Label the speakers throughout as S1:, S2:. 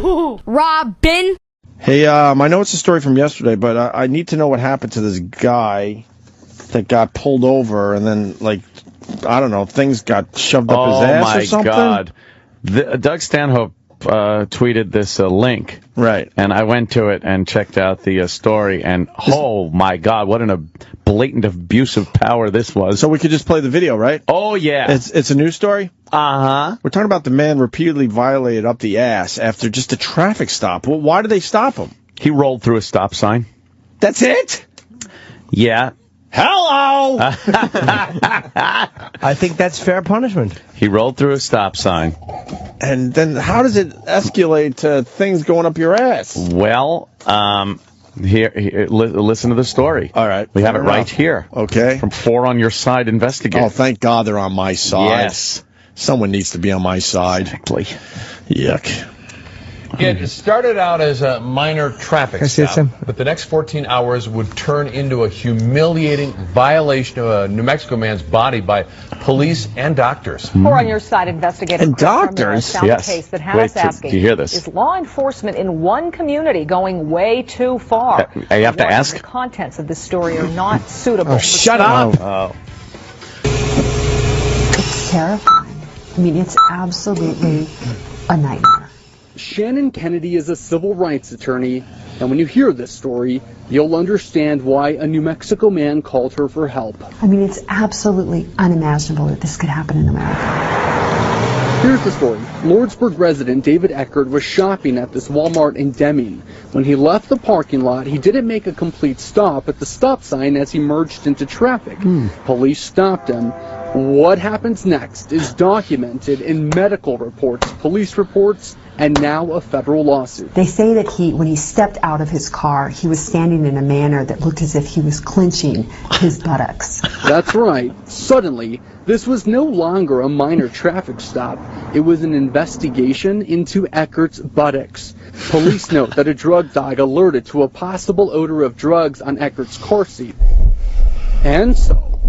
S1: HooHooHooRobin.
S2: Hey, I know it's a story from yesterday, but I need to know what happened to this guy that got pulled over and then, like, I don't know, things got shoved up his ass or something.
S3: Oh, my God. Doug Stanhope tweeted this link.
S2: Right.
S3: And I went to it and checked out the story, and oh, my God, what a blatant abuse of power this was.
S2: So we could just play the video, right?
S3: Oh, yeah.
S2: It's a news story?
S3: Uh-huh.
S2: We're talking about the man repeatedly violated up the ass after just a traffic stop. Well, why did they stop him?
S3: He rolled through a stop sign.
S2: That's it?
S3: Yeah.
S2: Hello!
S4: I think that's fair punishment.
S3: He rolled through a stop sign.
S2: And then how does it escalate to things going up your ass?
S3: Well, here listen to the story.
S2: All right.
S3: We have it right here.
S2: Okay.
S3: From 4 on Your Side Investigate.
S2: Oh, thank God they're on my side.
S3: Yes.
S2: Someone needs to be on my side.
S3: Exactly.
S2: Yuck.
S5: It started out as a minor traffic stop, but the next 14 hours would turn into a humiliating violation of a New Mexico man's body by police and doctors.
S6: 4 on Your Side investigative
S2: And doctors?
S6: found
S3: Yes.
S6: a case that has
S3: Wait,
S6: us asking,
S3: do you hear this?
S6: is law enforcement in one community going way too far?
S3: You have to ask?
S6: The contents of this story are not suitable.
S2: Oh, shut up!
S3: Oh.
S7: It's terrifying. I mean, it's absolutely a nightmare.
S8: Shannon Kennedy is a civil rights attorney, and when you hear this story, you'll understand why a New Mexico man called her for help.
S7: I mean, it's absolutely unimaginable that this could happen in America.
S8: Here's the story. Lordsburg resident David Eckert was shopping at this Walmart in Deming. When he left the parking lot, he didn't make a complete stop at the stop sign as he merged into traffic. Police stopped him. What happens next is documented in medical reports, police reports, and now a federal lawsuit.
S7: They say that when he stepped out of his car, he was standing in a manner that looked as if he was clenching his buttocks.
S8: That's right. Suddenly, this was no longer a minor traffic stop. It was an investigation into Eckert's buttocks. Police note that a drug dog alerted to a possible odor of drugs on Eckert's car seat. And so,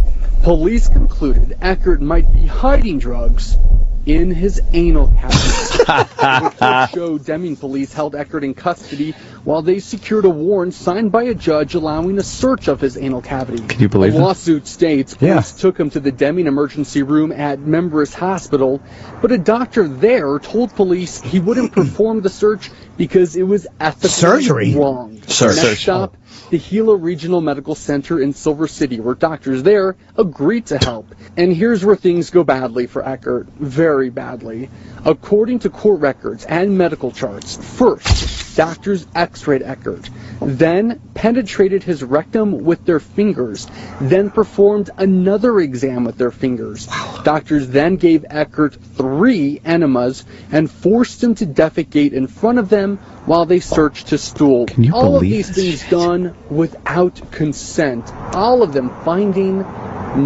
S8: police concluded Eckert might be hiding drugs in his anal cavity. Reports show Deming police held Eckert in custody while they secured a warrant signed by a judge allowing a search of his anal cavity.
S3: Can you believe
S8: the lawsuit states police
S4: Yeah.
S8: took him to the Deming emergency room at Members Hospital, but a doctor there told police he wouldn't perform the search because it was ethically wrong. Next stop, the Gila Regional Medical Center in Silver City, where doctors there agreed to help. And here's where things go badly for Eckert, very badly. According to court records and medical charts, first, doctors x-rayed Eckert, then penetrated his rectum with their fingers, then performed another exam with their fingers. Doctors then gave Eckert 3 enemas and forced him to defecate in front of them while they searched his stool.
S3: Can you
S8: all of
S3: believe
S8: these
S3: this
S8: things done without consent, all of them finding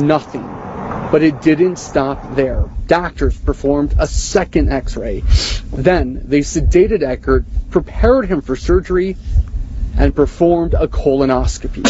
S8: nothing. But it didn't stop there. Doctors performed a second x-ray. Then they sedated Eckert, prepared him for surgery, and performed a colonoscopy.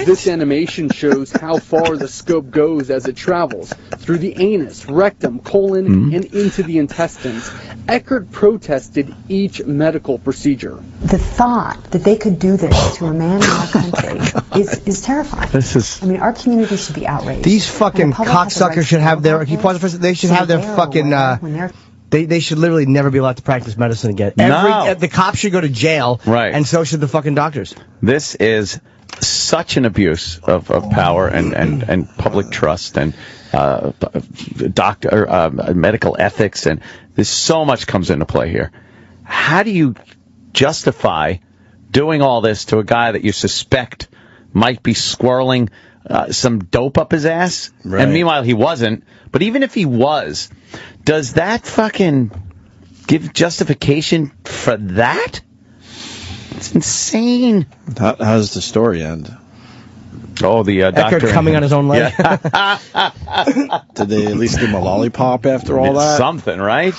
S8: This animation shows how far the scope goes as it travels through the anus, rectum, colon, and into the intestines. Eckert protested each medical procedure.
S7: The thought that they could do this to a man in our country is terrifying. I mean, our community should be outraged.
S4: These fucking
S7: And the public has a right
S4: cocksuckers should
S7: to
S4: have
S7: know
S4: their.
S7: about
S4: Can you pause it for a second? They should
S7: so
S4: have their
S7: they're
S4: fucking.
S7: aware when they're
S4: They should literally never be allowed to practice medicine again.
S3: No.
S4: The cops should go to jail.
S3: Right.
S4: And so should the fucking doctors.
S3: This is such an abuse of power and public trust and medical ethics, and there's so much comes into play here. How do you justify doing all this to a guy that you suspect might be squirreling some dope up his ass?
S2: Right.
S3: And meanwhile, he wasn't. But even if he was, does that fucking give justification for that? It's insane.
S2: How does the story end?
S3: Oh, the doctor
S4: Eckert coming on his own leg.
S2: Did they at least give him a lollipop after all that?
S3: Something, right?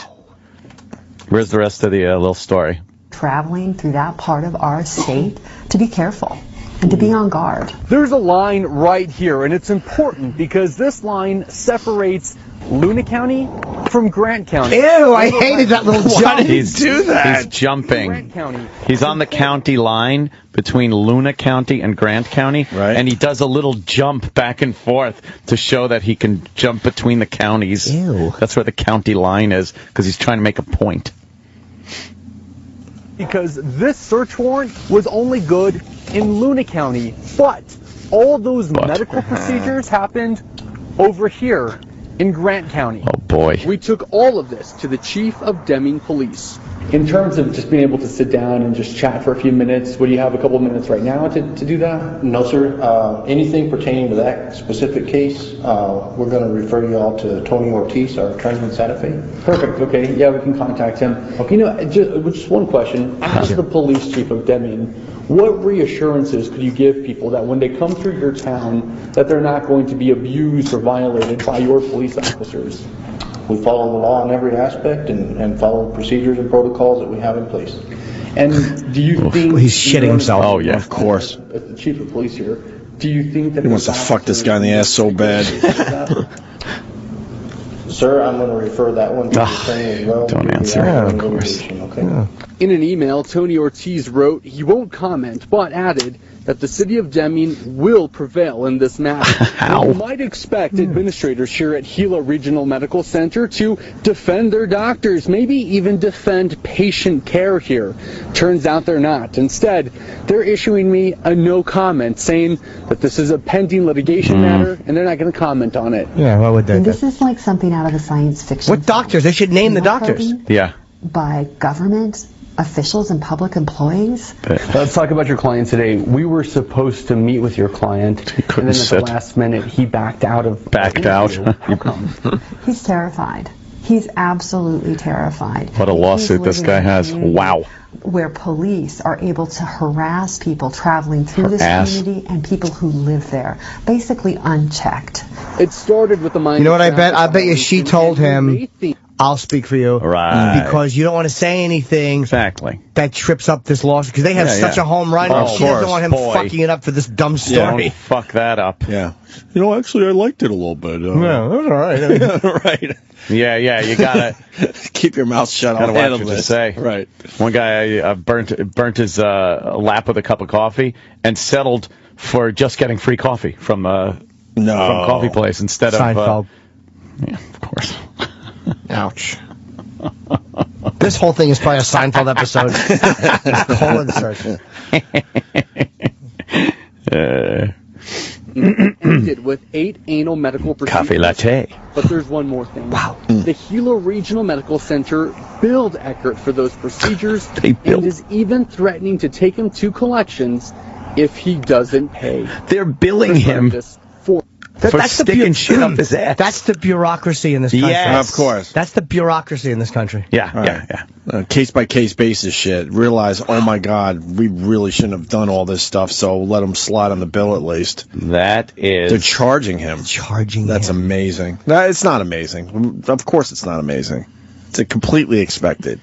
S3: Where's the rest of the little story?
S7: traveling through that part of our state to be careful and to be on guard.
S8: There's a line right here, and it's important because this line separates Luna County from Grant County.
S4: Ew, I hated that little jump.
S2: Why did he do that?
S3: He's jumping.
S8: Grant County.
S3: He's on the county line between Luna County and Grant County,
S2: right.
S3: And he does a little jump back and forth to show that he can jump between the counties.
S4: Ew.
S3: That's where the county line is, because he's trying to make a point.
S8: Because this search warrant was only good in Luna County, but all those medical procedures happened over here in Grant County.
S3: Oh, boy.
S8: We took all of this to the chief of Deming Police. In terms of just being able to sit down and just chat for a few minutes, would you have a couple of minutes right now to do that?
S1: No, sir. Anything pertaining to that specific case, we're going to refer you all to Tony Ortiz, our attorney in Santa Fe.
S8: Perfect. Okay. Yeah, we can contact him. Okay. You know, just one question. As the police chief of Deming, what reassurances could you give people that when they come through your town that they're not going to be abused or violated by your police officers?
S1: We follow the law in every aspect and follow procedures and protocols that we have in place.
S8: And do you think...
S4: He's shitting himself.
S3: Oh, yeah.
S2: Of course.
S8: As the chief of police here, do you think that...
S2: He wants to fuck this guy in the ass so bad.
S1: Sir, I'm going to refer that one to the attorney as well.
S3: Don't answer.
S2: Yeah, of course.
S1: Okay.
S2: Yeah.
S8: In an email, Tony Ortiz wrote he won't comment, but added that the city of Deming will prevail in this matter.
S3: How?
S8: You might expect administrators here at Gila Regional Medical Center to defend their doctors, maybe even defend patient care here. Turns out they're not. Instead, they're issuing me a no comment, saying that this is a pending litigation matter, and they're not going to comment on it.
S4: Yeah, why would they?
S7: And this is like something out of a science fiction.
S4: What doctors? They should name the doctors.
S3: Yeah.
S7: By government officials and public employees.
S8: Let's talk about your client today. We were supposed to meet with your client, and then at the last minute, he backed out of...
S3: Backed out.
S8: How come?
S7: He's terrified. He's absolutely terrified.
S3: What a lawsuit this guy has. Wow.
S7: Where police are able to harass people traveling through this community and people who live there, basically unchecked.
S8: It started with the mind.
S4: You know what I bet? I bet you she told him, I'll speak for you.
S3: Right.
S4: Because you don't want to say anything.
S3: Exactly.
S4: That trips up this lawsuit. Because they have such a home run.
S3: Oh,
S4: she doesn't want him fucking it up for this dumb story.
S3: Yeah, don't fuck that up.
S2: Yeah. You know, actually, I liked it a little bit.
S4: Yeah, that was all right. I mean,
S2: right.
S3: Yeah, you gotta
S2: keep your mouth shut.
S3: Gotta watch what you say.
S2: Right.
S3: One guy burnt his lap with a cup of coffee and settled for just getting free coffee from coffee place instead
S4: Seinfeld.
S3: of yeah, of course.
S4: Ouch. This whole thing is probably a Seinfeld episode. It's colon search.
S8: Ended with 8 anal medical procedures.
S3: Coffee latte.
S8: But there's one more thing.
S4: Wow.
S8: The Gila Regional Medical Center billed Eckert for those procedures
S3: They billed.
S8: and is even threatening to take him to collections if he doesn't pay.
S3: They're billing him
S8: For
S3: for sticking shit up his ass.
S4: That's the bureaucracy in this country.
S3: Yes.
S2: Of course.
S4: That's the bureaucracy in this country.
S3: Yeah.
S2: Case by case basis shit. Realize, oh my God, we really shouldn't have done all this stuff. So let him slide on the bill at least.
S3: That is.
S2: They're charging him. That's
S4: him.
S2: amazing. No, it's not amazing. Of course, it's not amazing. It's completely expected.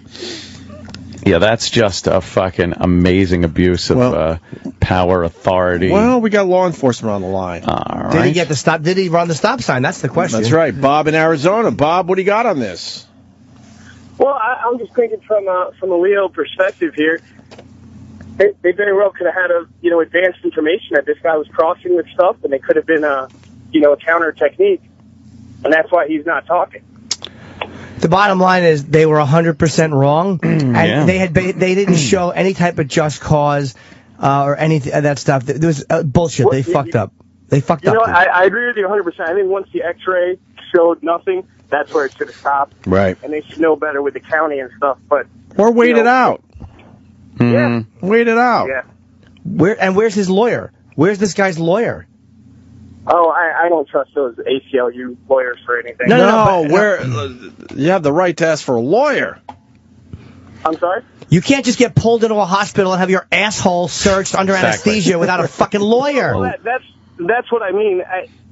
S3: Yeah, that's just a fucking amazing abuse of power, authority.
S2: Well, we got law enforcement on the line.
S3: All right.
S4: Did he get the stop? Did he run the stop sign? That's the question.
S2: That's right. Bob in Arizona. Bob, what do you got on this?
S9: Well, I'm just thinking from a Leo perspective here. They very well could have had advanced information that this guy was crossing with stuff, and they could have been a counter technique, and that's why he's not talking.
S4: The bottom line is they were 100% wrong, and they didn't show any type of just cause or any of that stuff. There was bullshit. They fucked up. They fucked up.
S9: I agree with you 100%. I think once the X-ray showed nothing, that's where it should have stopped.
S2: Right.
S9: And they should know better with the county and stuff. But
S2: or wait it out.
S9: Yeah.
S2: Wait it out.
S9: Yeah.
S4: Where's his lawyer? Where's this guy's lawyer?
S9: Oh, I don't trust those ACLU lawyers for anything.
S2: No, you have the right to ask for a lawyer.
S9: I'm sorry?
S4: You can't just get pulled into a hospital and have your asshole searched under anesthesia without a fucking lawyer.
S9: Well, that's what I mean.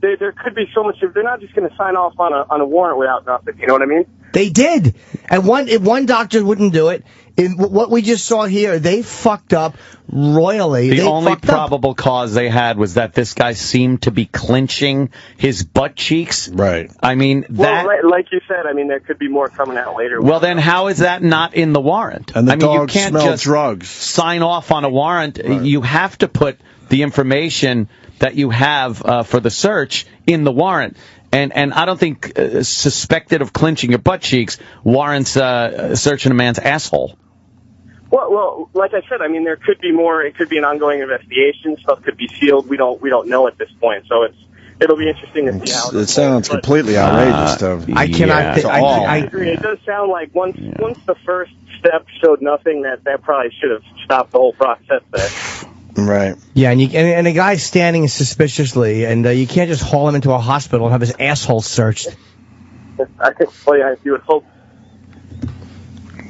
S9: There could be so much. They're not just going to sign off on a warrant without nothing. You know what I mean?
S4: They did. And one doctor wouldn't do it. In what we just saw here, they fucked up royally.
S3: The only probable cause they had was that this guy seemed to be clenching his butt cheeks.
S2: Right.
S3: I mean, that...
S9: Well, like you said, I mean, there could be more coming out later.
S3: Well, then how is that not in the warrant?
S2: And the
S3: you
S2: dogs
S3: can't
S2: smell
S3: just
S2: drugs.
S3: sign off on a warrant.
S2: Right.
S3: You have to put the information that you have for the search in the warrant. And I don't think suspected of clenching your butt cheeks warrants searching a man's asshole.
S9: Well, like I said, I mean, there could be more. It could be an ongoing investigation. Stuff could be sealed. We don't know at this point. So it'll be interesting to see how.
S2: It sounds completely outrageous, though.
S4: I cannot.
S9: I agree. It does sound like once the first step showed nothing, that probably should have stopped the whole process there.
S2: Right.
S4: Yeah, and a guy's standing suspiciously, and you can't just haul him into a hospital and have his asshole searched.
S9: You would hope.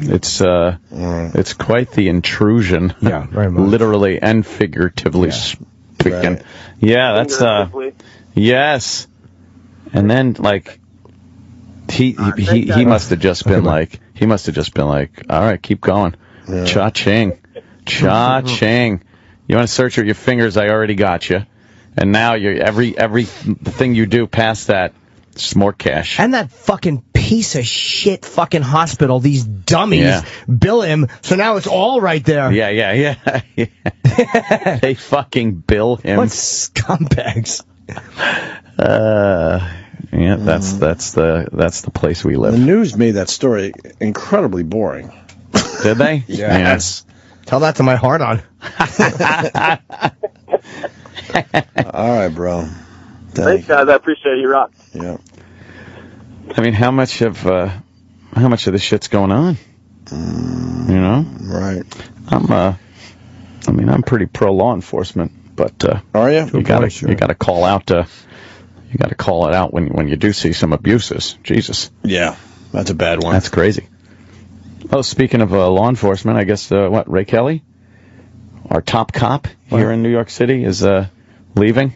S3: It's quite the intrusion.
S4: Yeah, very much.
S3: Literally and figuratively speaking.
S2: Right.
S3: Yeah, that's yes. And then like he must have just been like all right, keep going.
S2: Yeah.
S3: Cha-ching. You want to search with your fingers, I already got you. And now you're every thing you do past that, it's more cash.
S4: And that fucking piece of shit fucking hospital, these dummies bill him, so now it's all right there.
S3: Yeah. They fucking bill him.
S4: What scumbags?
S3: Yeah, that's the place we live.
S2: The news made that story incredibly boring.
S3: Did they?
S2: Yes.
S4: Tell that to my heart on.
S2: All right, bro.
S9: Thanks, guys. I appreciate you, Rock.
S2: Yeah.
S3: I mean, how much of this shit's going on? You know?
S2: Right.
S3: I'm pretty pro law enforcement, but
S2: are you?
S3: You gotta call out. You gotta call it out when you do see some abuses. Jesus.
S2: Yeah, that's a bad one.
S3: That's crazy. Oh, speaking of law enforcement, I guess Ray Kelly, our top cop here in New York City, is leaving.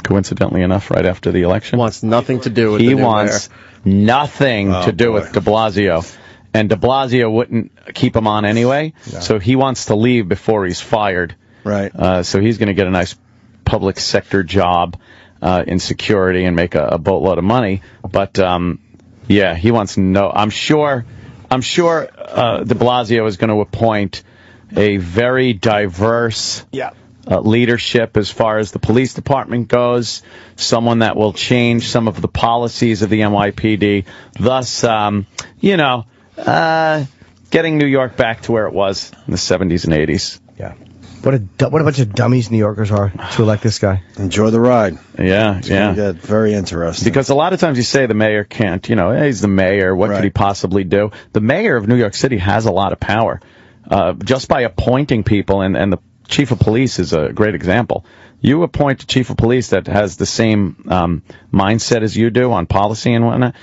S3: Coincidentally enough, right after the election.
S10: Wants nothing to do with
S3: he
S10: the new
S3: wants nothing to do with de Blasio. And de Blasio wouldn't keep him on anyway, so he wants to leave before he's fired.
S2: Right.
S3: So he's going to get a nice public sector job in security and make a boatload of money. But, he wants I'm sure de Blasio is going to appoint a very diverse leadership as far as the police department goes, someone that will change some of the policies of the NYPD, thus, getting New York back to where it was in the 70s and 80s.
S4: Yeah. What a bunch of dummies New Yorkers are to elect this guy.
S2: Enjoy the ride.
S3: Yeah,
S2: it's gonna get very interesting.
S3: Because a lot of times you say the mayor can't, he's the mayor, what could he possibly do? The mayor of New York City has a lot of power. Just by appointing people, and the chief of police is a great example. You appoint a chief of police that has the same mindset as you do on policy and whatnot,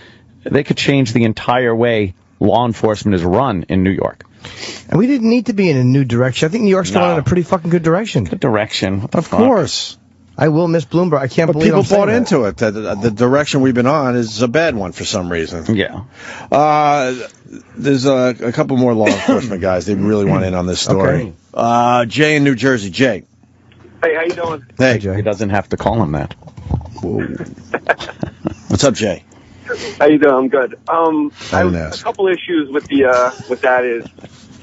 S3: they could change the entire way law enforcement is run in New York.
S4: And we didn't need to be in a new direction. I think New York's going in a pretty fucking good direction.
S3: Good direction. What the fuck?
S2: Course.
S4: I will miss Bloomberg. I can't believe
S2: people
S4: I'm
S2: bought into it. The direction we've been on is a bad one for some reason.
S3: Yeah.
S2: There's a couple more law enforcement guys. They really want in on this story.
S4: Okay.
S2: Jay in New Jersey. Jay.
S9: Hey, how you doing?
S2: Hey,
S3: Jay. He doesn't have to call him that.
S2: What's up, Jay?
S9: How you doing? I'm good.
S2: I
S9: have a couple issues with that is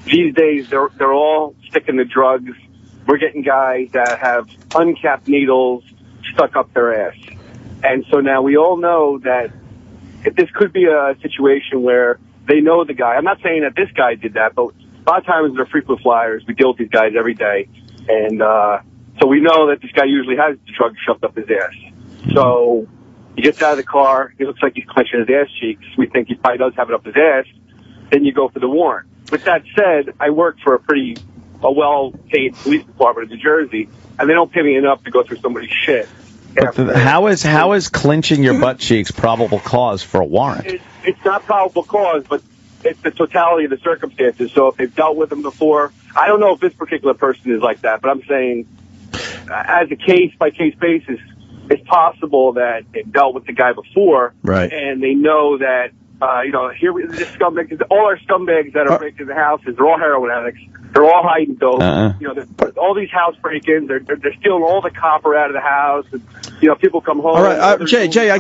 S9: these days they're all sticking to drugs. We're getting guys that have uncapped needles stuck up their ass. And so now we all know that if this could be a situation where they know the guy. I'm not saying that this guy did that, but a lot of times they're frequent flyers. We deal with these guys every day. And so we know that this guy usually has the drugs shoved up his ass. So he gets out of the car. He looks like he's clenching his ass cheeks. We think he probably does have it up his ass. Then you go for the warrant. With that said, I work for a well-paid police department in New Jersey, and they don't pay me enough to go through somebody's shit.
S3: But how is clenching your butt cheeks probable cause for a warrant?
S9: It's not probable cause, but it's the totality of the circumstances. So if they've dealt with them before, I don't know if this particular person is like that, but I'm saying as a case-by-case basis, it's possible that they've dealt with the guy before,
S2: right,
S9: and they know that this scumbag, all our scumbags that are breaking the houses, they're all heroin addicts. They're all hiding dope. All these house break-ins, they're stealing all the copper out of the house. And, people come home.
S2: All right, Jay, I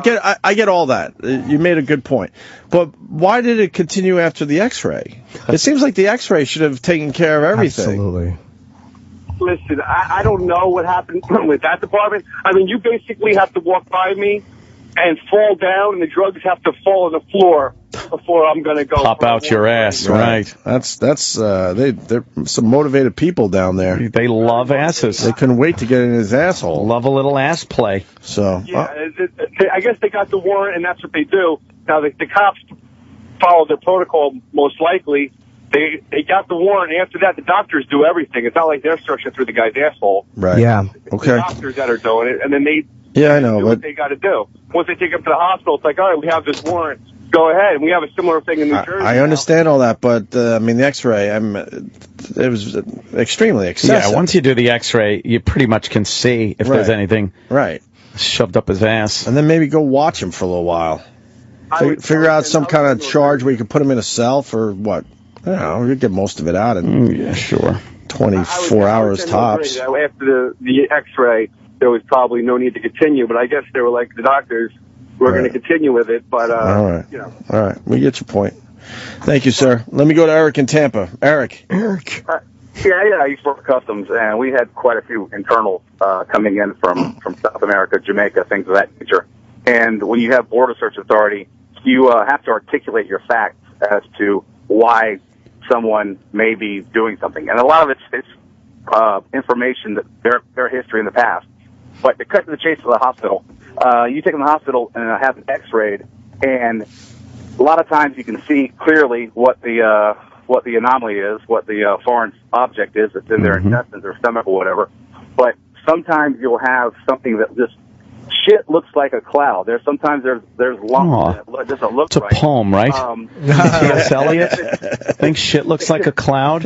S2: get all that. You made a good point. But why did it continue after the X-ray? It seems like the X-ray should have taken care of everything.
S4: Absolutely.
S9: Listen, I don't know what happened with that department. I mean, you basically have to walk by me and fall down, and the drugs have to fall on the floor before I'm going to go.
S3: Pop out your ass, right.
S2: That's they're some motivated people down there.
S3: They love asses.
S2: They couldn't wait to get in his asshole.
S3: Love a little ass play.
S2: So
S9: I guess they got the warrant, and that's what they do. Now, the cops follow their protocol, most likely. They got the warrant. After that, the doctors do everything. It's not like they're searching through the guy's asshole.
S2: Right.
S4: Yeah.
S2: Okay.
S9: The doctors that are doing it, and then they
S2: I know
S9: do what they got to do. Once they take him to the hospital, it's like, all right, we have this warrant. Go ahead. And we have a similar thing in New Jersey.
S2: I understand all that, but the X-ray, it was extremely excessive.
S3: Yeah, once you do the X-ray, you pretty much can see if there's anything shoved up his ass.
S2: And then maybe go watch him for a little while. Figure out some kind of charge where you can put him in a cell for what? I don't know. You get most of it out in 24 hours tops.
S9: After the X-ray, there was probably no need to continue, but I guess they were like the doctors. We're going to continue with it, but
S2: all right. All right, we get your point. Thank you, sir. Let me go to Eric in Tampa. Eric.
S10: Yeah, I used to work for Customs, and we had quite a few internals coming in from South America, Jamaica, things of that nature. And when you have Border Search Authority, you have to articulate your facts as to why someone may be doing something. And a lot of it's information that their history in the past. But to cut to the chase of the hospital, you take them to the hospital and have an X-rayed, and a lot of times you can see clearly what the anomaly is, what the foreign object is that's in their intestines or stomach or whatever. But sometimes you'll have something that just shit looks like a cloud. There's lumps that doesn't look right.
S3: It's a poem, right? T.S. Eliot thinks shit looks like a cloud.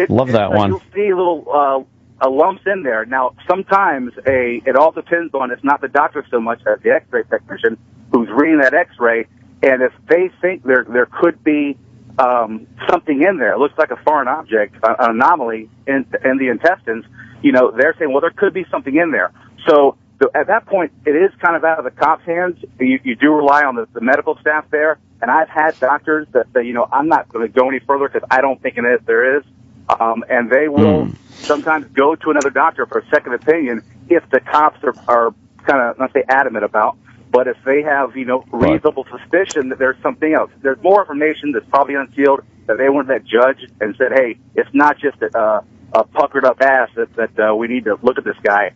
S3: Love that one.
S10: You'll see little lumps in there. Now, sometimes it all depends on, it's not the doctor so much as the X-ray technician who's reading that X-ray, and if they think there could be something in there, it looks like a foreign object, an anomaly in the intestines, they're saying, well, there could be something in there. So at that point, it is kind of out of the cop's hands. You do rely on the medical staff there, and I've had doctors that say, I'm not going to go any further because I don't think there is. And they will sometimes go to another doctor for a second opinion if the cops are kind of, not say adamant about, but if they have, reasonable suspicion that there's something else. There's more information that's probably unsealed that they went to that judge and said, hey, it's not just a puckered up ass that we need to look at this guy.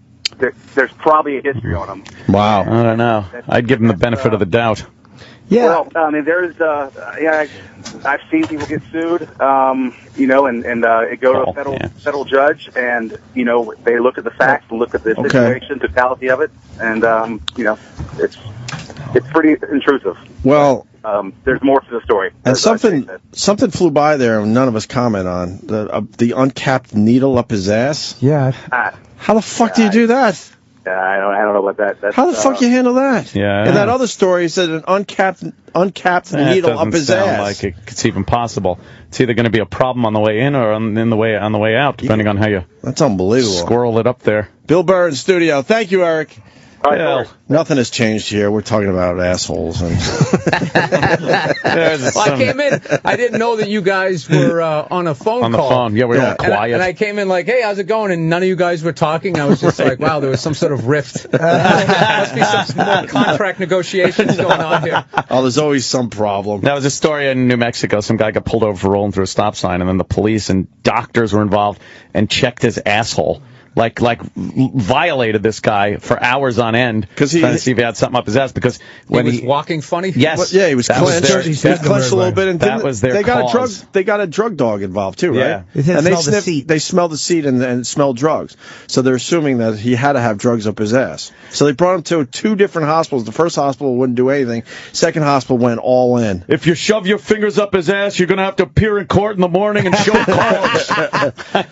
S10: There's probably a history on him.
S3: Wow. I don't know. I'd give him the benefit of the doubt.
S4: Yeah.
S10: Well, I mean, there's, I've seen people get sued, and it go to a federal judge, and, they look at the facts and look at the situation, totality of it, and, it's pretty intrusive.
S2: Well,
S10: there's more to the story.
S2: And something flew by there and none of us comment on. The uncapped needle up his ass.
S4: Yeah.
S2: How the fuck do you do that?
S10: I don't know about that.
S2: How the fuck you handle that?
S3: Yeah.
S2: And that other story said an uncapped needle up his ass.
S3: Like it's even possible. It's either going to be a problem on the way in or on the way out, depending on how you.
S2: That's unbelievable.
S3: Squirrel it up there.
S2: Bill Burr in studio. Thank you, Eric.
S10: Right,
S2: nothing has changed here. We're talking about assholes. And
S11: well, I came in. I didn't know that you guys were on a phone call.
S3: On the phone. Yeah, we're all quiet.
S11: And I came in like, hey, how's it going? And none of you guys were talking. I was just like, wow, there was some sort of rift. Must be some more contract negotiations going on here.
S2: Oh, there's always some problem.
S3: That was a story in New Mexico. Some guy got pulled over for rolling through a stop sign, and then the police and doctors were involved and checked his asshole. Like violated this guy for hours on end trying to see if he had something up his ass because when
S11: he was walking funny.
S3: Yes,
S2: he was clenched. He clenched a little bit, and
S3: that was their cause.
S2: They got a drug dog involved too, right?
S4: Yeah,
S2: and they smelled the seat and smelled drugs. So they're assuming that he had to have drugs up his ass. So they brought him to 2 different hospitals. The first hospital wouldn't do anything. Second hospital went all in.
S3: If you shove your fingers up his ass, you're going to have to appear in court in the morning and show cause.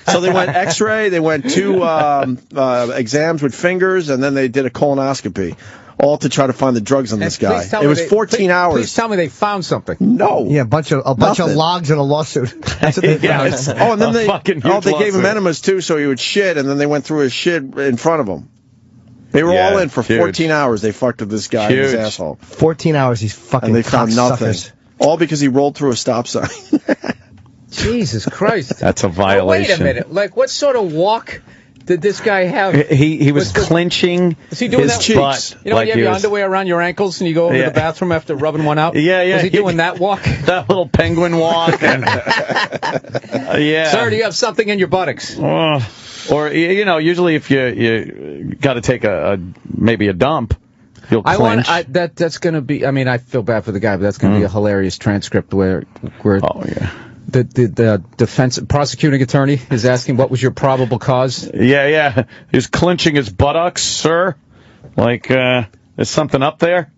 S2: So they went X-ray. They went 2 exams with fingers, and then they did a colonoscopy. all to try to find the drugs on this
S11: Please
S2: guy.
S11: tell
S2: It
S11: me
S2: was 14 hours.
S11: Please tell me they found something.
S2: No.
S4: Yeah, a bunch of
S2: Nothing.
S4: logs in a lawsuit. That's what they found.
S2: Oh, and then they
S3: fucking huge
S2: they gave him
S3: lawsuit.
S2: enemas too, so he would shit, and then they went through his shit in front of him. They were
S3: Yeah,
S2: all in for
S3: huge.
S2: 14 hours. They fucked with this guy and his
S3: Huge.
S2: asshole.
S4: 14 hours, he's fucking
S2: And they found nothing.
S4: cocksuckers.
S2: All because he rolled through a stop sign.
S11: Jesus Christ.
S3: That's a
S11: Oh,
S3: violation.
S11: wait a minute. Like, what sort of walk did this guy have?
S3: He was clenching
S11: Is he doing
S3: his
S11: that?
S3: cheeks.
S11: You know, when you have your underwear around your ankles and you go over to the bathroom after rubbing one out?
S3: Yeah, yeah.
S11: Was he doing that walk?
S3: That little penguin walk. And, yeah.
S11: Sir, do you have something in your buttocks?
S3: Or, you know, usually if you got to take maybe a dump, you'll clench.
S11: That's going to be, I mean, I feel bad for the guy, but that's going to be a hilarious transcript where
S3: Oh, yeah.
S11: the defense prosecuting attorney is asking what was your probable cause?
S3: Yeah. He was clenching his buttocks, sir. Like, there's something up there?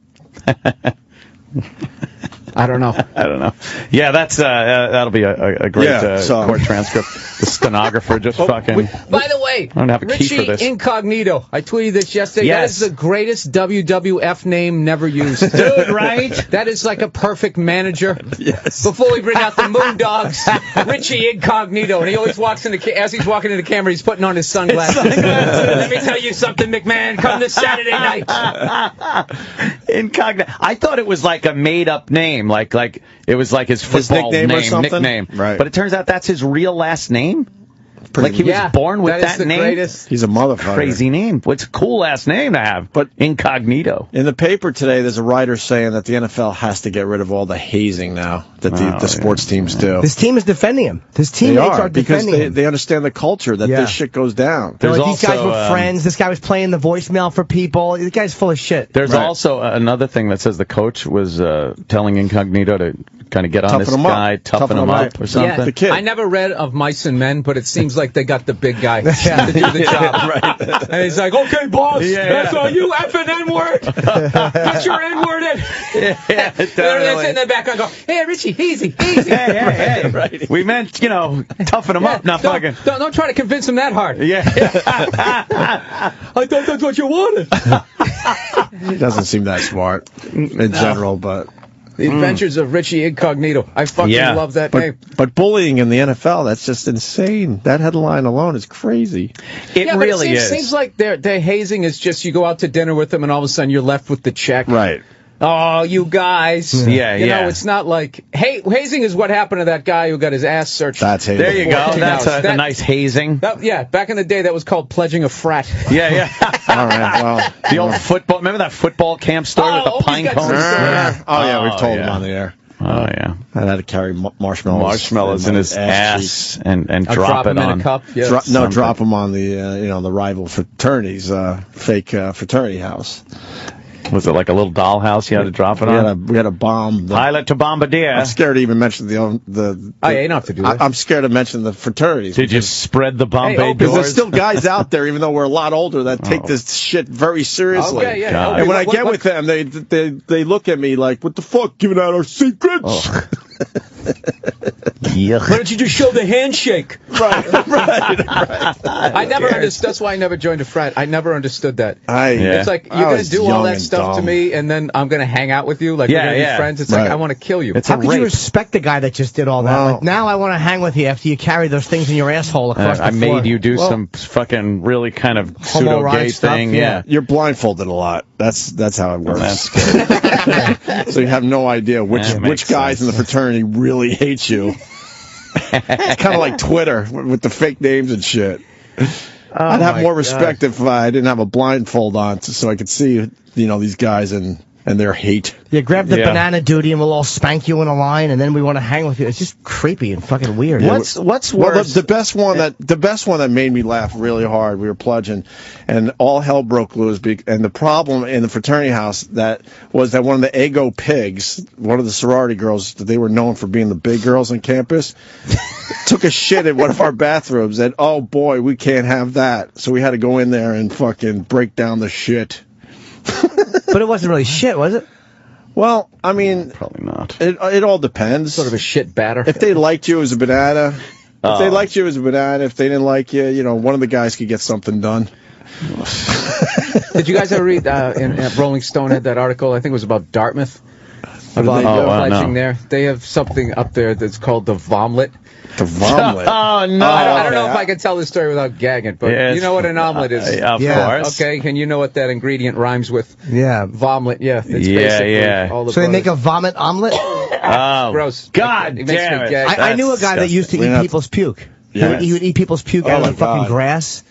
S11: I don't know.
S3: Yeah, that's that'll be a great
S2: so-
S3: court transcript. The stenographer just fucking.
S11: By the way,
S3: I don't have a key for
S11: Richie
S3: this.
S11: Incognito. I tweeted this yesterday.
S3: Yes.
S11: That is the greatest WWF name never used. Dude, right? That is like a perfect manager.
S2: Yes.
S11: Before we bring out the Moondogs, Richie Incognito. And he always walks in as he's walking in the camera, he's putting on his sunglasses. Let me tell you something, McMahon. Come this Saturday night.
S3: Incognito. I thought it was like a made-up name, like it was like his football
S2: nickname or something?
S3: nickname.
S2: Right.
S3: But it turns out that's his real last name. Like he was born with
S11: that is the
S3: name.
S11: greatest.
S2: He's a motherfucker.
S3: Crazy name. What's a cool last name to have? But Incognito.
S2: In the paper today, there's a writer saying that the NFL has to get rid of all the hazing now that the sports teams do.
S4: This team is defending him. His
S2: They
S4: teammates
S2: are,
S4: are
S2: because
S4: defending him.
S2: they understand the culture that
S4: Yeah.
S2: this shit goes down.
S4: They're like, these guys
S3: also,
S4: were friends. This guy was playing the voicemail for people. This guy's full of shit.
S3: There's also another thing that says the coach was telling Incognito to kind of get on this guy, toughen him up or something.
S2: The kid.
S11: I never read of Mice and Men, but it seems like they got the big guy to do the job.
S2: Right.
S11: And he's like, okay, boss,
S3: Yeah,
S11: that's
S3: yeah.
S11: all you effing N-word. Get your N-word in.
S3: Yeah,
S11: They're sitting in the background going, hey, Richie, easy.
S3: Hey. Right. We meant, toughen him up, not fucking.
S11: Don't try to convince him that hard.
S3: Yeah.
S11: I thought that's what you wanted.
S2: He doesn't seem that smart in general, but
S11: The Adventures of Richie Incognito. I fucking love that name.
S2: But bullying in the NFL, that's just insane. That headline alone is crazy.
S3: It really
S11: is. It seems like their hazing is just you go out to dinner with them and all of a sudden you're left with the check.
S2: Right.
S11: Oh, you guys.
S3: Yeah,
S11: you
S3: yeah.
S11: know, it's not like... hazing is what happened to that guy who got his ass searched.
S2: That's hazing.
S3: There you go.
S11: 14
S3: That's
S11: hours.
S3: a nice hazing.
S11: Back in the day, that was called pledging a frat.
S3: Yeah.
S2: All right, well.
S3: The old football. Remember that football camp story with the
S11: Opie's
S3: pine
S11: got
S3: cones?
S11: some story.
S2: Oh, yeah, we've told him on the air.
S3: Oh, yeah.
S2: I had to carry marshmallows
S3: In his ass and drop it
S11: him
S3: on.
S11: in a cup. Yeah.
S2: Drop them on the the rival fraternity's fake fraternity house.
S3: Was it like a little dollhouse you had to drop it on?
S2: We had a bomb.
S3: Pilot to Bombardier.
S2: I'm scared to even mention the
S11: Oh, yeah, you don't have to do that.
S2: I'm scared to mention the fraternities.
S3: Did you spread the Bombay
S11: Opie,
S2: Because
S3: doors?
S2: there's still guys out there, even though we're a lot older, that take this shit very seriously.
S11: Okay, yeah.
S3: God.
S2: And when I get with them, they look at me like, "What the fuck? Giving out our secrets?"
S3: Yeah.
S11: Why don't you just show the handshake?
S2: Right.
S11: I never understood. That's why I never joined a frat. I never understood that. It's like, you're going to do all that stuff to me, and then I'm going to hang out with you? Like, we're going to be friends? It's like, I want to kill you.
S4: How could you respect the guy that just did all that?
S2: Well,
S4: Like, now I want to hang with you after you carry those things in your asshole across the
S3: I
S4: floor.
S3: made you do some fucking really kind of
S4: Homoerotic
S3: pseudo-gay
S4: stuff,
S3: thing.
S4: yeah.
S2: You're blindfolded a lot. That's how it works.
S3: That's good.
S2: So you have no idea which
S3: That makes
S2: guys
S3: sense.
S2: in the fraternity really hate you. It's kind of like Twitter with the fake names and shit. I'd have more respect if I didn't have a blindfold on, so I could see these guys and their hate.
S4: Yeah, grab the banana duty and we'll all spank you in a line, and then we want to hang with you. It's just creepy and fucking weird.
S3: What's worse?
S2: Well, the best one that made me laugh really hard. We were pledging, and all hell broke loose. And the problem in the fraternity house was that one of the Ego pigs, one of the sorority girls, they were known for being the big girls on campus, took a shit in one of our bathrooms, and oh boy, we can't have that. So we had to go in there and fucking break down the shit.
S4: But it wasn't really shit, was it?
S2: Well, I mean,
S3: Probably not.
S2: it all depends.
S11: Sort of a shit batter.
S2: If they liked you as a banana, if they liked you as a banana, if they didn't like you, one of the guys could get something done.
S11: Did you guys ever read in Rolling Stone had that article? I think it was about Dartmouth. About pledging there. They have something up there that's called the Vomlet.
S2: The Vomlet?
S3: Oh, no.
S11: I don't know if I can tell this story without gagging, but you know what an omelet is.
S3: Of course.
S11: Okay, and you know what that ingredient rhymes with?
S4: Yeah.
S11: Vomlet, yeah. It's basically all the
S4: So they make a vomit omelet?
S3: Oh,
S11: gross.
S3: God
S11: it makes me gag.
S4: I knew a guy that used to eat people's puke.
S2: Yes.
S4: He would eat people's puke out of the fucking grass.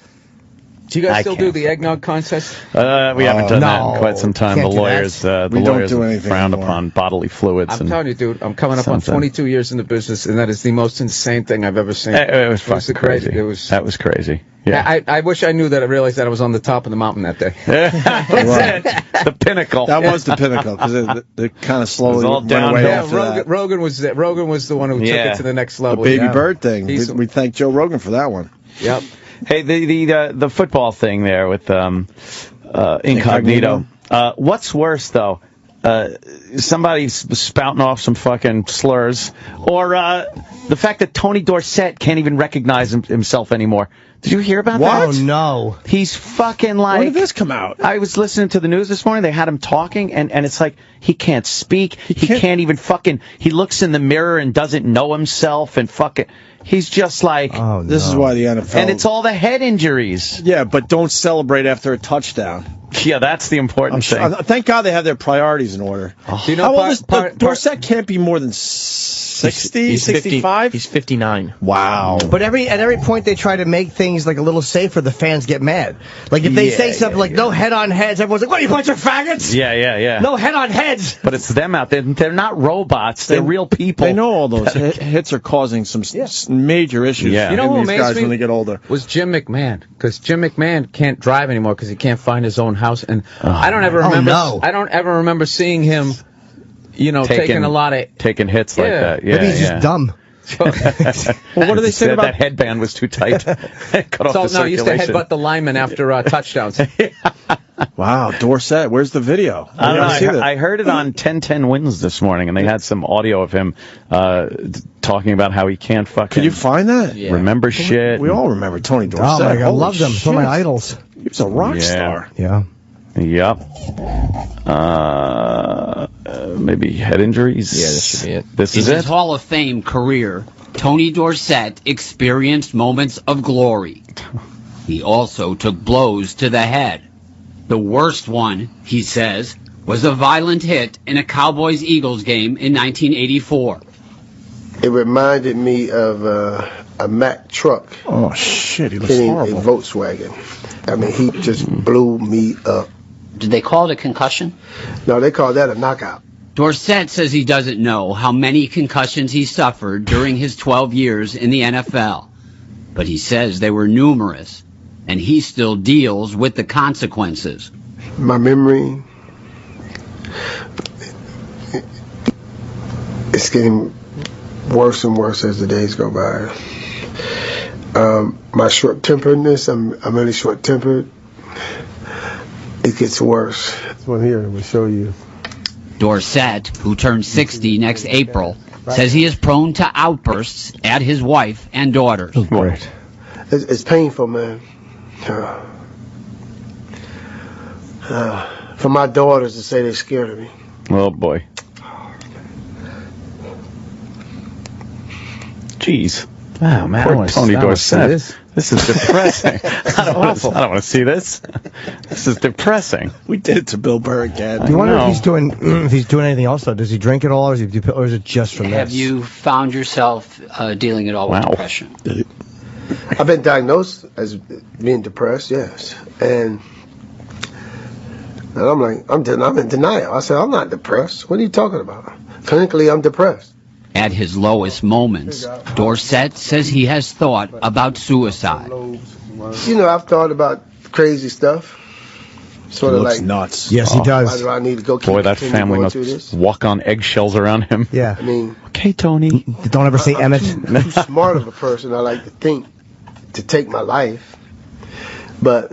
S11: Do you guys still do the eggnog contest?
S3: We haven't done that in quite some time.
S4: Can't
S3: The
S4: do
S3: lawyers,
S4: that.
S3: the
S2: We don't
S3: lawyers
S2: do anything
S3: frowned
S2: anymore.
S3: upon bodily fluids.
S11: I'm telling you, dude, I'm coming up on 22 years in the business, and that is the most insane thing I've ever seen.
S3: It was fucking crazy. That was crazy. Yeah.
S11: I wish I knew that. I realized that I was on the top of the mountain that day.
S3: That's it. The pinnacle.
S2: That was the pinnacle, because it kind of slowly
S3: all
S2: went away after that.
S11: Rogan was the one who took it to the next level.
S2: The Baby Bird thing. We thank Joe Rogan for that one.
S11: Yep.
S3: Hey, the football thing there with Incognito. What's worse, though? Somebody spouting off some fucking slurs, or the fact that Tony Dorsett can't even recognize himself anymore. Did you hear about that?
S4: Oh, no.
S3: He's fucking like...
S2: When did this come out?
S3: I was listening to the news this morning. They had him talking, and it's like he can't speak. He can't even fucking... He looks in the mirror and doesn't know himself, and fucking... He's just like...
S4: Oh, no.
S2: This is why the NFL...
S3: And it's all the head injuries.
S2: Yeah, but don't celebrate after a touchdown.
S3: Yeah, that's the important thing.
S2: Thank God they have their priorities in order.
S11: Do you know
S2: how old is Dorsett? Can't be more than 60, 65?
S12: He's 59.
S2: Wow.
S4: But at every point they try to make things like a little safer, the fans get mad. Like if they say something like no head on heads, everyone's like, what are you, bunch of faggots?
S3: Yeah.
S4: No head on heads.
S3: But it's them out there. They're not robots. They're real people.
S2: They know all those hits are causing some major issues.
S3: Yeah.
S11: You know who
S2: these
S11: amazed
S2: guys
S11: me
S2: when they get older.
S11: was Jim McMahon, because Jim McMahon can't drive anymore because he can't find his own house, and I don't ever remember. I don't ever remember seeing him, taking a lot of
S3: hits like that. Yeah,
S4: maybe he's just dumb.
S2: Well, what do they say about
S3: that headband? Was too tight. Cut off the
S11: So no, he used to
S3: circulation.
S11: headbutt the lineman after touchdowns.
S2: Wow, Dorsett, where's the video?
S3: I don't know. I heard it on 1010 Wins this morning, and they had some audio of him talking about how he can't fucking...
S2: Can you find that?
S3: Remember shit.
S2: We all remember Tony Dorsett.
S4: Oh, my God, I
S2: Holy
S4: loved him.
S2: shit.
S4: One of my idols.
S2: He was a rock star.
S4: Yeah.
S3: Yep. Maybe head injuries?
S11: Yeah, this should be it.
S3: This
S13: In
S3: is
S13: his
S3: it?
S13: Hall of Fame career, Tony Dorsett experienced moments of glory. He also took blows to the head. The worst one, he says, was a violent hit in a Cowboys-Eagles game in 1984.
S14: It reminded me of a Mack truck.
S2: Oh, shit, he looks
S14: hitting
S2: horrible.
S14: a Volkswagen. I mean, he just blew me up.
S13: Did they call it a concussion?
S14: No, they call that a knockout.
S13: Dorsett says he doesn't know how many concussions he suffered during his 12 years in the NFL. But he says they were numerous, and he still deals with the consequences.
S14: My memory, it's getting worse and worse as the days go by. My short-temperedness, I'm really short-tempered. It gets worse. This one here will show you.
S13: Dorsett, who turns 60 next April, says he is prone to outbursts at his wife and daughters.
S14: Great. It's painful, man. For my daughters to say they're scared of me.
S3: Oh, boy. Jeez.
S11: Oh, man.
S3: Poor Tony Dorsett. This is depressing. I don't want to see this. This is depressing.
S2: We did it to Bill Burr again.
S4: Do you wonder if he's doing anything else though? Does he drink it all, or is it just from
S13: Have
S4: this?
S13: you found yourself dealing at all with depression?
S14: I've been diagnosed as being depressed, yes. And I'm like, I'm in denial. I said, I'm not depressed. What are you talking about? Clinically, I'm depressed.
S13: At his lowest moments, Dorsett says he has thought about suicide.
S14: You know, I've thought about crazy stuff. Sort of like
S2: nuts.
S4: Yes, he does.
S14: Why do I need to go?
S3: Boy, that family must walk on eggshells around him.
S4: Yeah.
S14: I mean,
S3: okay, Tony.
S4: Don't ever say Emmett.
S14: Too smart of a person. I like to think to take my life, but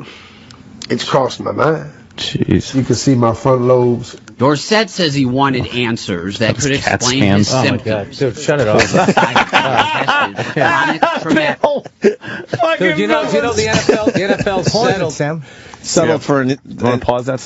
S14: it's crossed my mind.
S3: Jeez.
S14: You can see my front lobes.
S13: Dorsett says he wanted answers that could explain his symptoms.
S11: Dude, shut it off. Dude, you know the NFL settled.
S4: Sam.
S2: settled for
S3: Want to pause that?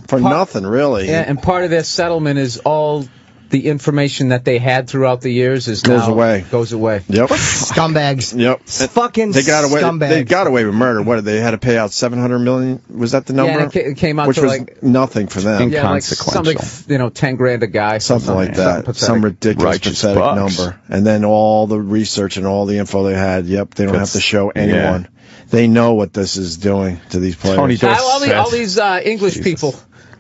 S2: for nothing really.
S11: Yeah, and part of their settlement is all the information that they had throughout the years
S2: goes away. Yep.
S4: Scumbags.
S2: Yep.
S4: Fucking
S2: they got away.
S4: scumbags.
S2: They got away with murder. What did they had to pay out $700 million? Was that the number?
S11: Yeah, and it came out
S2: which
S11: to
S2: was
S11: like
S2: nothing for them.
S11: Yeah, like something, $10,000 a guy.
S2: Something like that. Some ridiculous, pathetic number. And then all the research and all the info they had. Yep, they don't have to show anyone. Yeah. They know what this is doing to these players.
S11: All these English people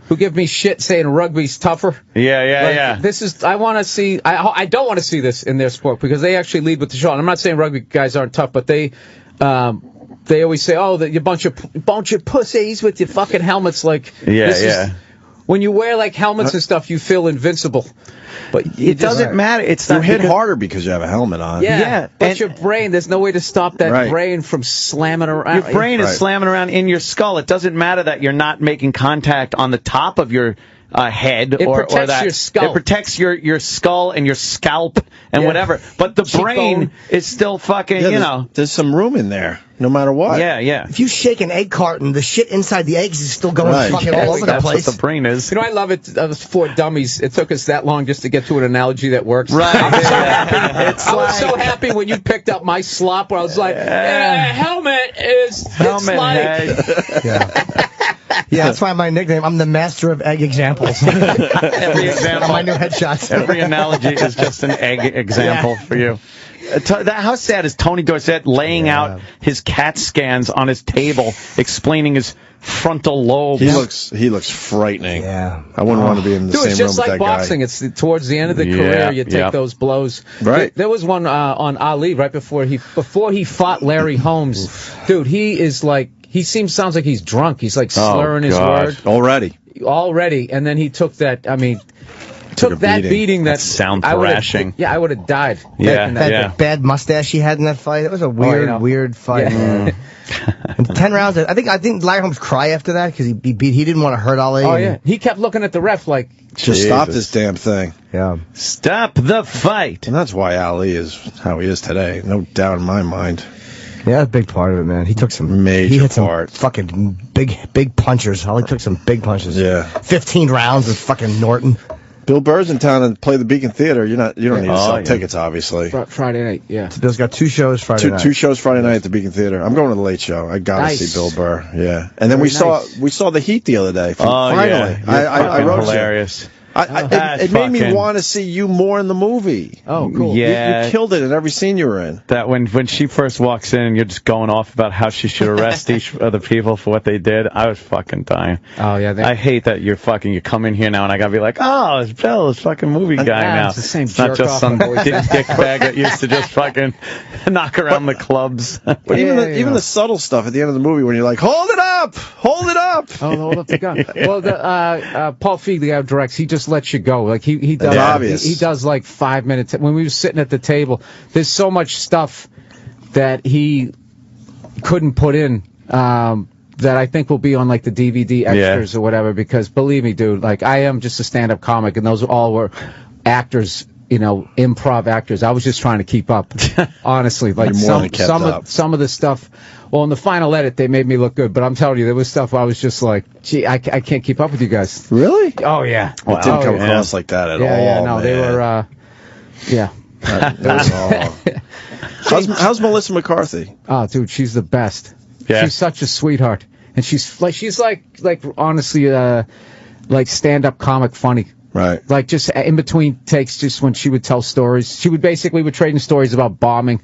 S11: who give me shit saying rugby's tougher.
S3: Yeah.
S11: This is, I want to see, I don't want to see this in their sport because they actually lead with the show. And I'm not saying rugby guys aren't tough, but they always say, oh, that you bunch of pussies with your fucking helmets. Like, when you wear like helmets and stuff, you feel invincible. But
S3: it doesn't matter. It's
S2: you hit harder because you have a helmet on.
S11: Yeah. But your brain, there's no way to stop that brain from slamming around.
S3: Your brain is slamming around in your skull. It doesn't matter that you're not making contact on the top of your head
S11: it
S3: or
S11: protects
S3: that.
S11: Your skull.
S3: It protects your skull and your scalp and whatever. But the brain is still fucking,
S2: There's some room in there, no matter what.
S3: Yeah.
S4: If you shake an egg carton, the shit inside the eggs is still going fucking all over the place.
S3: That's what the brain is.
S11: I love it. For dummies, it took us that long just to get to an analogy that works.
S3: Right.
S11: I was so happy when you picked up my slop where I was like, helmet is
S3: head.
S4: Yeah, that's why my nickname. I'm the master of egg examples.
S3: Every example.
S4: My new headshots.
S3: Every analogy is just an egg example for you. How sad is Tony Dorsett laying out his CAT scans on his table, explaining his frontal lobe?
S2: He looks frightening.
S4: Yeah,
S2: I wouldn't want to be in the same room with that guy.
S11: It's just like boxing. It's towards the end of the career you take those blows.
S2: Right.
S11: There was one on Ali right before he fought Larry Holmes. Dude, he is like. Sounds like he's drunk. He's like slurring his word. Already. And then he took that, took that beating that
S3: sound thrashing.
S11: I would have died.
S4: That bad mustache he had in that fight. It was a weird fight. Yeah. And 10 rounds. I think Larry Holmes cried after that because he didn't want to hurt Ali.
S11: Oh, yeah. He kept looking at the ref like,
S2: just stop this damn thing.
S4: Yeah.
S3: Stop the fight.
S2: And that's why Ali is how he is today. No doubt in my mind.
S4: Yeah, that's a big part of it, man. He took some
S2: major
S4: some fucking big punchers. Holly took some big punches.
S2: Yeah.
S4: 15 rounds with fucking Norton.
S2: Bill Burr's in town and play the Beacon Theater. You don't need to sell tickets, obviously.
S11: Friday night, yeah.
S4: Bill's got 2 shows Friday night.
S2: 2 shows Friday night at the Beacon Theater. I'm going to the Late Show. I gotta see Bill Burr. Yeah. And then we saw the Heat the other day. Finally, I wrote
S3: hilarious.
S2: It made me want to see you more in the movie.
S11: Oh, cool.
S3: Yeah.
S2: You killed it in every scene you were in.
S3: That when she first walks in and you're just going off about how she should arrest each of the people for what they did, I was fucking dying.
S11: Oh, yeah.
S3: I hate that you come in here now and I gotta be like, oh, it's Bill, this fucking movie guy now.
S11: It's the same
S3: It's not just some dick bag that used to just fucking knock around the clubs.
S2: But even the subtle stuff at the end of the movie when you're like, hold it up! Hold it up!
S11: Oh, hold up the gun. Well, Paul Feig, the guy who directs, he just lets you go. Like he does. He does like 5 minutes. When we were sitting at the table, there's so much stuff that he couldn't put in that I think will be on like the DVD extras or whatever. Because believe me, dude, like I am just a stand-up comic, and those all were actors. Improv actors. I was just trying to keep up, honestly. Like some of the stuff. Well, in the final edit, they made me look good, but I'm telling you, there was stuff where I was just like, gee, I can't keep up with you guys.
S2: Really?
S11: Oh yeah.
S2: Well, it didn't come across like that at all.
S11: Yeah, no, they were.
S2: How's Melissa McCarthy?
S11: Oh, dude, she's the best.
S3: Yeah.
S11: She's such a sweetheart, and she's like honestly, like stand-up comic funny.
S2: Right.
S11: Like just in between takes, just when she would tell stories, we were trading stories about bombing.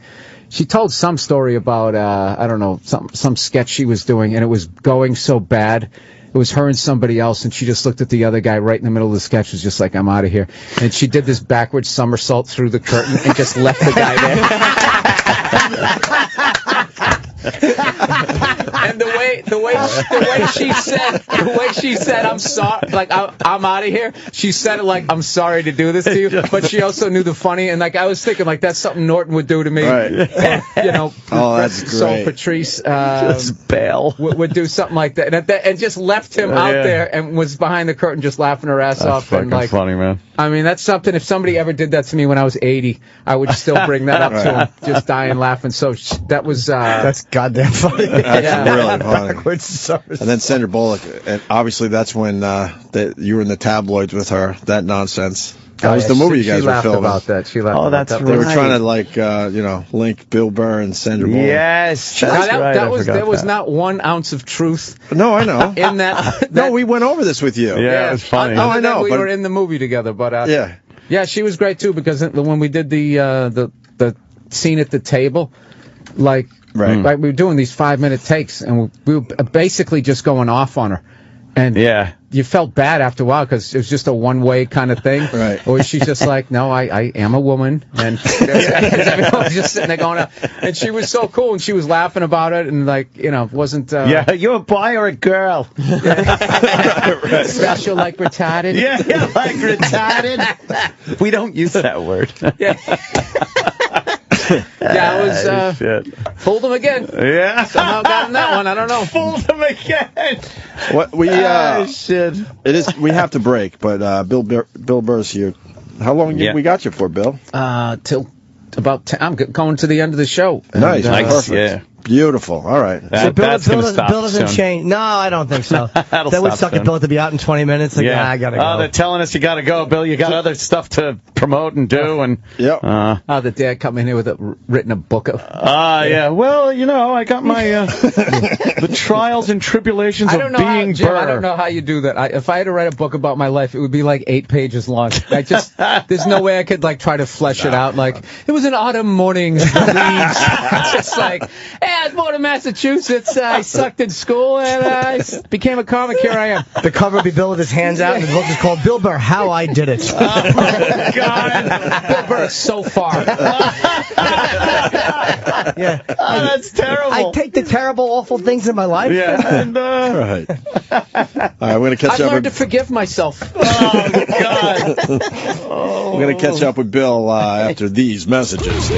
S11: She told some story about, I don't know, some sketch she was doing, and it was going so bad. It was her and somebody else, and she just looked at the other guy right in the middle of the sketch, was just like, I'm out of here. And she did this backwards somersault through the curtain and just left the guy there. And the way she said, I'm sorry, like I'm out of here. She said it like, I'm sorry to do this to you, but she also knew the funny, and like I was thinking, like that's something Norton would do to me.
S2: Right.
S11: Oh,
S2: that's great.
S11: So Patrice
S3: just bail
S11: would do something like that, and just left him out there and was behind the curtain just laughing her ass off.
S3: Fucking
S11: and like
S3: funny, man.
S11: I mean, that's something, if somebody ever did that to me when I was 80, I would still bring that up to him, just dying laughing. So that was...
S4: that's goddamn funny.
S2: That's really funny.
S4: Backwards.
S2: And then Sandra Bullock, and obviously that's when you were in the tabloids with her, that nonsense. That was the movie you guys were filming.
S11: About that. She laughed about that.
S2: They were trying to link Bill Burr and Sandra Bullock.
S3: Yes, that's
S11: there was not 1 ounce of truth.
S2: No, I know.
S11: In that,
S2: no, we went over this with you.
S3: Yeah, it was funny.
S11: I know. We were in the movie together, but yeah, she was great too, because when we did the scene at the table, like we were doing these 5-minute takes, and we were basically just going off on her. And you felt bad after a while because it was just a one-way kind of thing.
S2: Right.
S11: Or she's just like, no, I am a woman. And everyone was just sitting there going, and she was so cool, and she was laughing about it, and wasn't...
S3: yeah, you a boy or a girl?
S11: Special, like retarded?
S3: Yeah, like retarded. We don't use that word.
S11: Yeah. Yeah, I was fooled him again.
S3: Yeah,
S11: somehow got him that one. I don't know.
S3: Fooled him again.
S2: What we shit. It is. We have to break, but Bill Burr's here. How long we got you for, Bill?
S11: Till about 10. I'm going to the end of the show.
S2: Nice,
S3: nice,
S2: perfect. Beautiful. All right.
S11: So Bill doesn't change. No, I don't think so. That would suck at Bill to be out in 20 minutes. Like, I gotta go.
S3: Oh, they're telling us you gotta go, Bill. You got other stuff to promote and do. And
S11: the dad come in here with written a book of.
S3: Yeah. Well, I got my the trials and tribulations of being
S11: Jim,
S3: Burr.
S11: I don't know how you do that. If I had to write a book about my life, it would be like 8 pages long. There's no way I could try to flesh it out. Like, it was an autumn morning. Leaves. It's just like. I was born in Massachusetts. I sucked in school, and I became a comic. Here I am. The cover would be Bill with his hands out, and the book is called Bill Burr, How I Did It. Oh, my God. Bill Burr, so far. Yeah.
S3: Oh, that's terrible.
S11: I take the terrible, awful things in my life.
S2: Yeah. And, right. All right, we're going to catch up.
S11: I learned to forgive myself.
S3: Oh, God.
S2: We're going to catch up with Bill after these messages.